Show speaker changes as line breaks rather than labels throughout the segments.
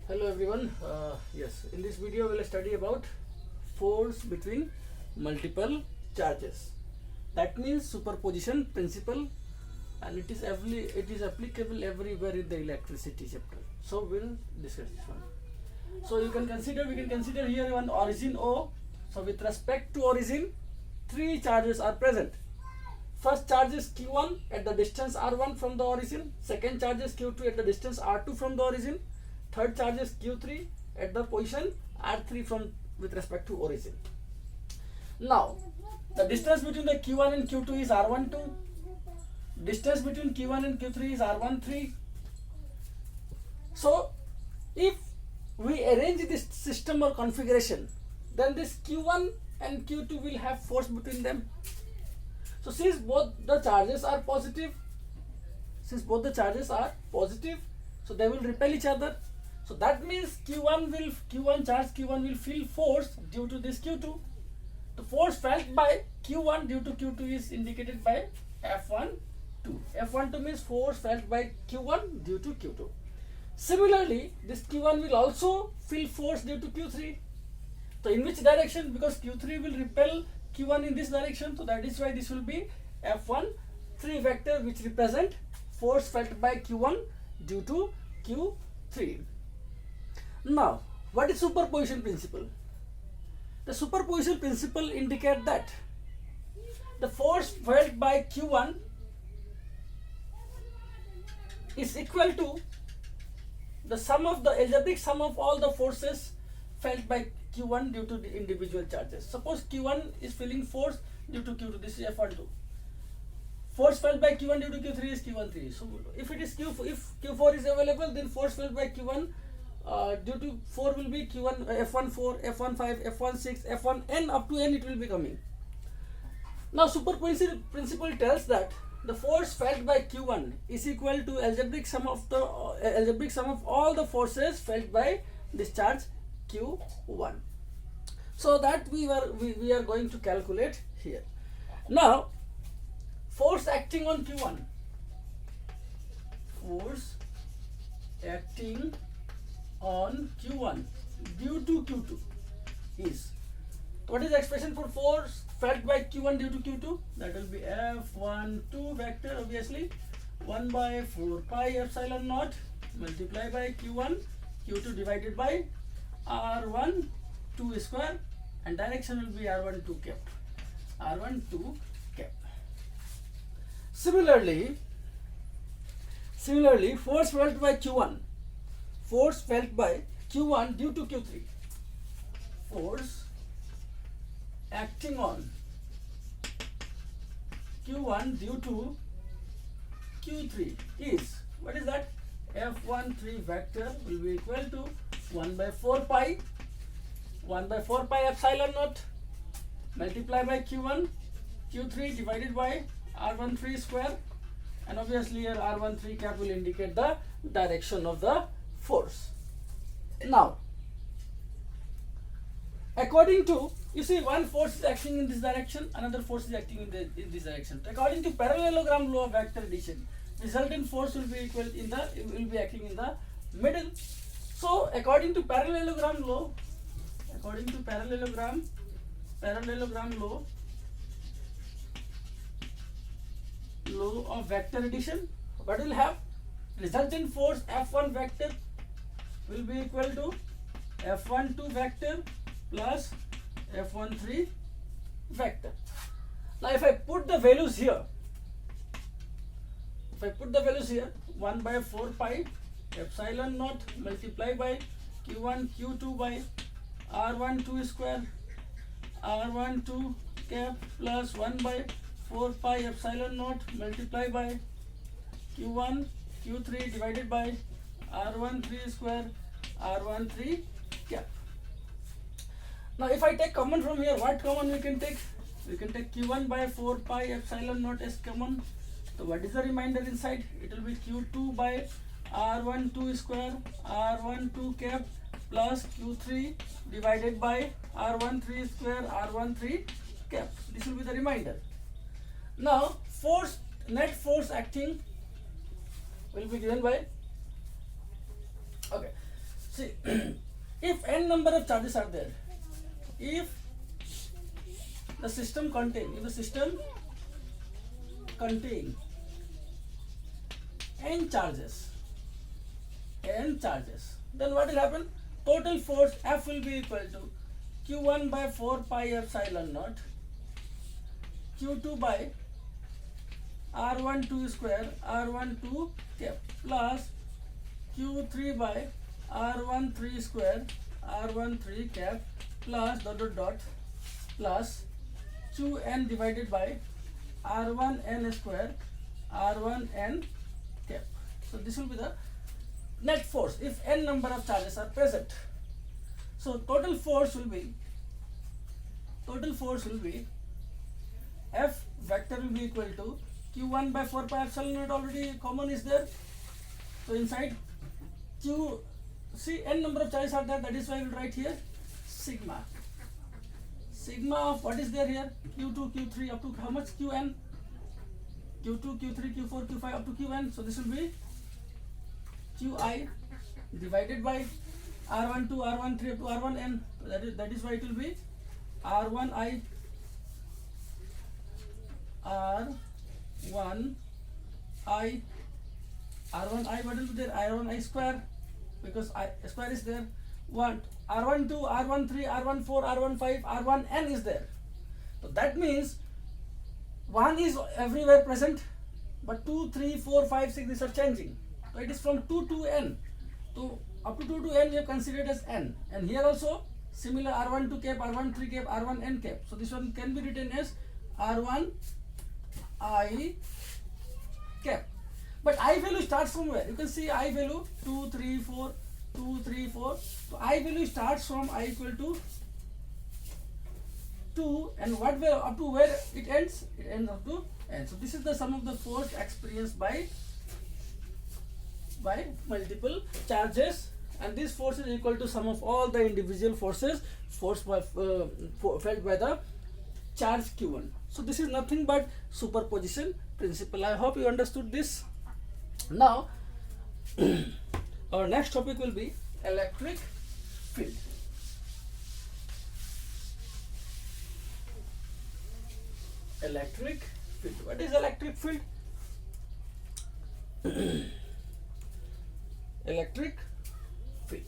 Hello everyone. Yes, in this video we'll study about force between multiple charges. That means superposition principle, and it is applicable everywhere in the electricity chapter. So we'll discuss this one. So we can consider here one origin O. So with respect to origin, three charges are present. First charge is Q1 at the distance R1 from the origin. Second charge is Q2 at the distance R2 from the origin. Third charge is Q3 at the position R3 from with respect to origin. Now, the distance between the Q1 and Q2 is R12. Distance between Q1 and Q3 is R13. So, if we arrange this system or configuration, then this Q1 and Q2 will have force between them. So, since both the charges are positive, so they will repel each other. So that means Q1 will feel force due to this Q2. The force felt by Q1 due to Q2 is indicated by F12. F12 means force felt by Q1 due to Q2. Similarly, this Q1 will also feel force due to Q3. So in which direction? Because Q3 will repel Q1 in this direction. So that is why this will be F13 vector, which represent force felt by Q1 due to Q3. Now, what is superposition principle? The superposition principle indicates that the force felt by Q1 is equal to the algebraic sum of all the forces felt by Q1 due to the individual charges. Suppose Q1 is feeling force due to Q2. This is F12. Force felt by Q1 due to Q3 is Q13. So if it is if Q4 is available, then force felt by Q1 due to 4 will be Q1, F14, F15, F16, F1n up to n it will be coming. Now superposition principle tells that the force felt by Q1 is equal to algebraic sum of all the forces felt by this charge Q1. So that we are going to calculate here. Now force acting on Q1. Force acting on Q1 due to Q2 is, what is the expression for force felt by Q1 due to Q2? That will be F12 vector, obviously 1 by 4 pi epsilon naught multiplied by Q2 divided by R12 square, and direction will be R12 cap. Similarly, force felt by Q1 due to Q3. Force acting on Q1 due to Q3 is, what is that? F13 vector will be equal to 1 by 4 pi epsilon naught multiplied by Q3 divided by R13 square, and obviously here R13 cap will indicate the direction of the force. Now, according to, you see, one force is acting in this direction, another force is acting in this direction. According to parallelogram law of vector addition, resultant force will be acting in the middle. So according to parallelogram law, law of vector addition, what will have? Resultant force F1 vector will be equal to F12 vector plus F13 vector. Now if I put the values here, 1 by 4 pi epsilon naught multiplied by Q1 Q2 by R12 square R12 cap plus 1 by 4 pi epsilon naught multiplied by Q1 Q3 divided by R13 square R13 cap. Now if I take common from here, what common we can take? We can take Q1 by 4 pi epsilon naught as common. So what is the remainder inside? It will be Q2 by R12 square R12 cap plus Q3 divided by R13 square R13 cap. This will be the remainder. Now net force acting will be given by, okay, See, if n number of charges are there, if the system contain n charges, then what will happen? Total force F will be equal to Q1 by 4 pi epsilon naught, Q2 by R12 square, R12 cap, plus Q3 by R13 square, R13 cap, plus dot dot dot, plus Qn divided by R1n square, R1n cap. So this will be the net force if n number of charges are present. So total force will be F vector will be equal to Q1 by 4 pi epsilon naught, already common is there. So inside Q, see n number of charges are there, that is why I will write here sigma of what is there here, Q2, Q3 up to how much, Qn, Q2, Q3, Q4, Q5 up to Qn. So this will be Qi divided by R12, R13 up to R1n. That is why it will be R1i, what will be there, R1i square, because I square is there. One R12, R13, R14, R15, R1n is there. So that means 1 is everywhere present, but 2, 3, 4, 5, 6 these are changing. So it is from 2 to n. So up to 2 to n we have considered as n. And here also similar R12 cap, R13 cap, R1n cap. So this one can be written as R1i cap. But I value starts from where? You can see I value 2, 3, 4, 2, 3, 4. So I value starts from I equal to 2, and what value up to where it ends? It ends up to n. So this is the sum of the force experienced by multiple charges, and this force is equal to sum of all the individual forces felt by the charge Q1. So this is nothing but superposition principle. I hope you understood this. Now our next topic will be electric field. Electric field. What is electric field? Electric field.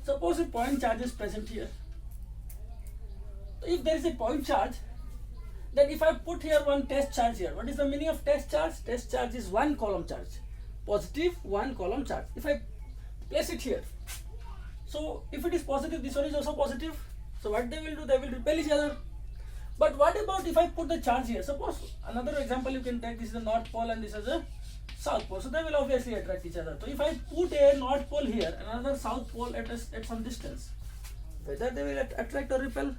Suppose a point charge is present here. If there is a point charge, then if I put here one test charge here, what is the meaning of test charge? Test charge is one column charge, positive one column charge. If I place it here, so if it is positive, this one is also positive. So what they will do, they will repel each other. But what about if I put the charge here? Suppose another example you can take, this is the north pole and this is the south pole. So they will obviously attract each other. So if I put a north pole here and another south pole at some distance, whether they will attract or repel?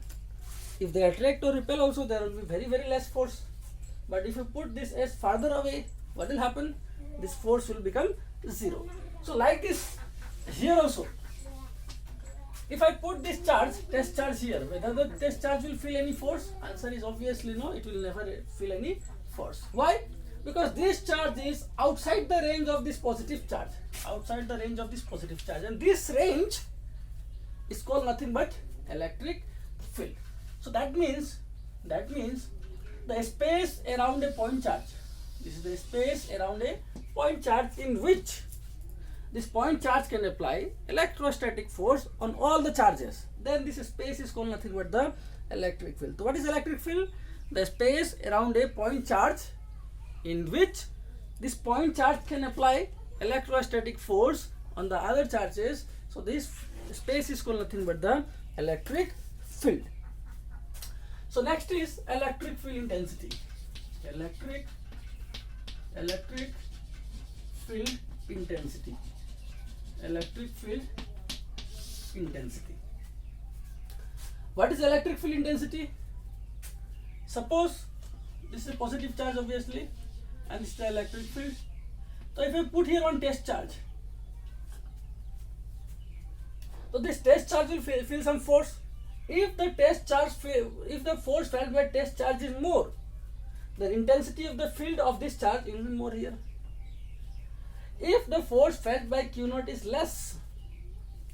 If they attract or repel also, there will be very less force. But if you put this as farther away, what will happen? This force will become 0. So like this here also, if I put this charge, test charge here, whether the test charge will feel any force? Answer is obviously no, it will never feel any force. Why? Because this charge is outside the range of this positive charge. Outside the range of this positive charge. And this range is called nothing but electric field. So that means the space around a point charge. This is the space around a point charge in which this point charge can apply electrostatic force on all the charges. Then this space is called nothing but the electric field. So what is electric field? The space around a point charge in which this point charge can apply electrostatic force on the other charges. So this space is called nothing but the electric field. So next is electric field intensity. Electric field intensity. Electric field intensity. What is electric field intensity? Suppose this is a positive charge obviously, and this is the electric field. So if I put here one test charge, so this test charge will feel some force. If the force felt by test charge is more, the intensity of the field of this charge will be more here. If the force felt by Q naught is less,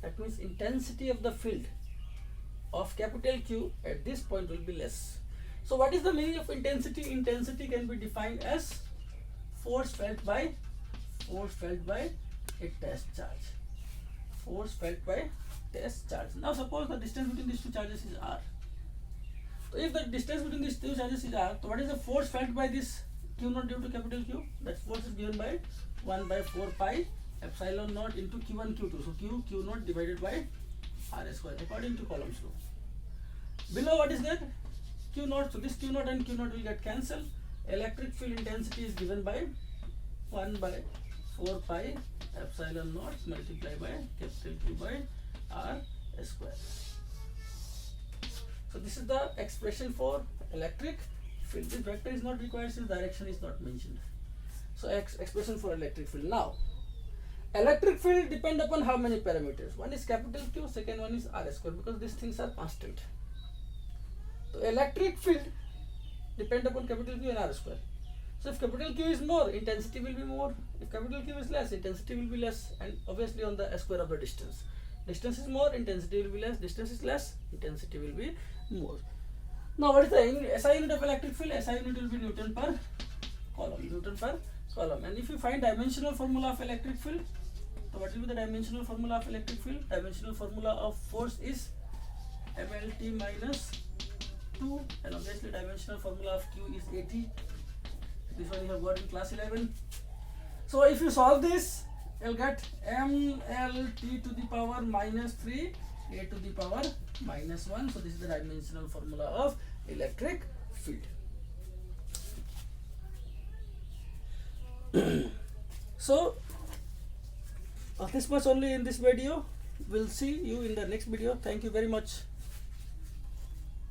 that means intensity of the field of capital Q at this point will be less. So what is the meaning of intensity? Intensity can be defined as force felt by a test charge. Force felt by test charge. Now suppose the distance between these two charges is r. So if the distance between these two charges is r, so what is the force felt by this Q naught due to capital Q? That force is given by 1 by 4 pi epsilon naught into Q1 Q2. So Q naught divided by r square according to Coulomb's law. Below what is that? Q naught. So this Q naught and Q naught will get cancelled. Electric field intensity is given by 1 by 4 pi epsilon naught multiplied by capital Q by r square. So this is the expression for electric field. This vector is not required since direction is not mentioned. So expression for electric field. Now electric field depend upon how many parameters? One is capital Q, second one is r square, because these things are constant. So electric field depend upon capital Q and r square. So if capital Q is more, intensity will be more. If capital Q is less, intensity will be less, and obviously on the square of the distance. Distance is more, intensity will be less. Distance is less, intensity will be more. Now what is the SI unit of electric field? SI unit will be Newton per Coulomb. Newton per Coulomb. And if you find dimensional formula of electric field, so what will be the dimensional formula of electric field? Dimensional formula of force is MLT minus 2, and obviously dimensional formula of Q is 80. This one you have got in class 11. So if you solve this, you'll get MLT to the power minus 3, A to the power minus 1. So this is the dimensional formula of electric field. So this much only in this video. We'll see you in the next video. Thank you very much.